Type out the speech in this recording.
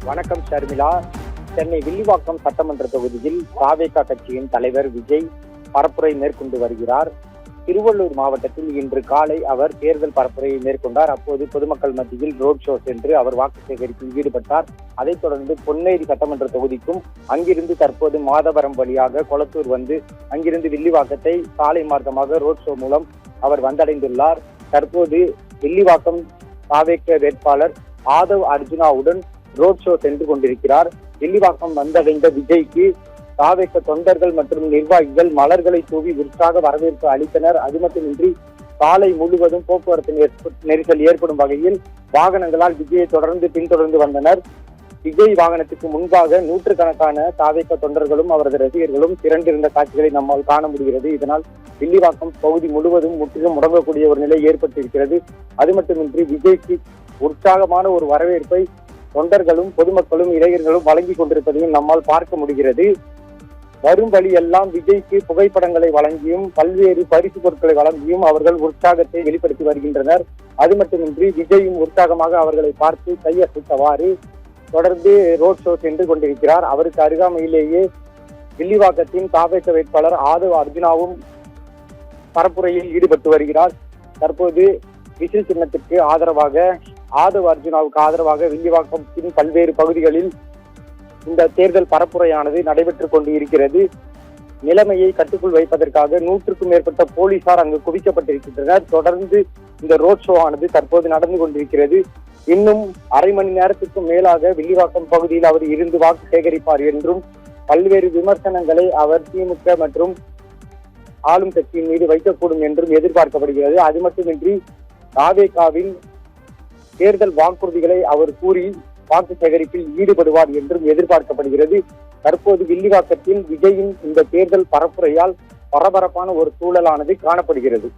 வணக்கம் ஷர்மிளா. சென்னை வில்லிவாக்கம் சட்டமன்ற தொகுதியில் தாவேகா கட்சியின் தலைவர் விஜய் பரப்புரை மேற்கொண்டு வருகிறார். திருவள்ளூர் மாவட்டத்தில் இன்று காலை அவர் தேர்தல் பரப்புரையை மேற்கொண்டார். அப்போது பொதுமக்கள் மத்தியில் ரோட் ஷோ சென்று அவர் வாக்கு சேகரிப்பில் ஈடுபட்டார். அதைத் தொடர்ந்து பொன்னேரி சட்டமன்ற தொகுதிக்கும் அங்கிருந்து தற்போது மாதவரம் வழியாக கொளத்தூர் வந்து அங்கிருந்து வில்லிவாக்கத்தை சாலை மார்க்கமாக ரோட் ஷோ மூலம் அவர் வந்தடைந்துள்ளார். தற்போது வில்லிவாக்கம் தாவேகா வேட்பாளர் ஆதவ் அர்ஜுனாவுடன் ரோட் ஷோ சென்று கொண்டிருக்கிறார். வில்லிவாக்கம் வந்தடைந்த விஜய்க்கு தாவேகா தொண்டர்கள் மற்றும் நிர்வாகிகள் மலர்களை தூவி உற்சாக வரவேற்பு அளித்தனர். அது மட்டுமின்றி சாலை முழுவதும் போக்குவரத்து நெரிசல் ஏற்படும் வகையில் வாகனங்களால் விஜயை பின்தொடர்ந்து வந்தனர். விஜய் வாகனத்துக்கு முன்பாக நூற்றுக்கணக்கான தாவேகா தொண்டர்களும் அவரது ரசிகர்களும் திரண்டிருந்த காட்சிகளை நம்மால் காண முடிகிறது. இதனால் வில்லிவாக்கம் பகுதி முழுவதும் முற்றிலும் முடங்கக்கூடிய ஒரு நிலை ஏற்பட்டிருக்கிறது. அது மட்டுமின்றி விஜய்க்கு உற்சாகமான ஒரு வரவேற்பை தொண்டர்களும் பொதுமக்களும் இளைஞர்களும் வழங்கி கொண்டிருப்பதையும் நம்மால் பார்க்க முடிகிறது. வரும் வழி எல்லாம் விஜய்க்கு புகைப்படங்களை வழங்கியும் பல்வேறு பரிசு பொருட்களை வழங்கியும் அவர்கள் உற்சாகத்தை வெளிப்படுத்தி வருகின்றனர். அது மட்டுமின்றி விஜயும் உற்சாகமாக அவர்களை பார்த்து கையசைத்தவாறு தொடர்ந்து ரோட் ஷோ சென்று கொண்டிருக்கிறார். அவருக்கு அருகாமையிலேயே வில்லிவாக்கத்தின் தாவேகா வேட்பாளர் ஆதவ் அர்ஜுனாவும் பரப்புரையில் ஈடுபட்டு வருகிறார். தற்போது விசில் சின்னத்திற்கு ஆதரவாக ஆதவ் அர்ஜுனாவுக்கு ஆதரவாக வில்லிவாக்கத்தின் பல்வேறு பகுதிகளில் இந்த தேர்தல் பரப்புரையானது நடைபெற்றுக் கொண்டு இருக்கிறது. நிலைமையை கட்டுக்குள் வைப்பதற்காக 100க்கும் மேற்பட்ட போலீசார் அங்கு குவிக்கப்பட்டிருக்கின்றனர். தொடர்ந்து இந்த ரோட் ஷோ ஆனது தற்போது நடந்து கொண்டிருக்கிறது. இன்னும் அரை மணி நேரத்திற்கும் மேலாக வில்லிவாக்கம் பகுதியில் அவர் இருந்து வாக்கு சேகரிப்பார் என்றும் பல்வேறு விமர்சனங்களை அவர் திமுக மற்றும் ஆளும் கட்சியின் மீது வைக்கக்கூடும் என்றும் எதிர்பார்க்கப்படுகிறது. அது மட்டுமின்றி தாவேகாவின் தேர்தல் வாக்குறுதிகளை அவர் கூறி வாக்கு சேகரிப்பில் ஈடுபடுவார் என்றும் எதிர்பார்க்கப்படுகிறது. தற்போது வில்லிவாக்கத்தில் விஜயின் இந்த தேர்தல் பரப்புரையால் பரபரப்பான ஒரு சூழலானது காணப்படுகிறது.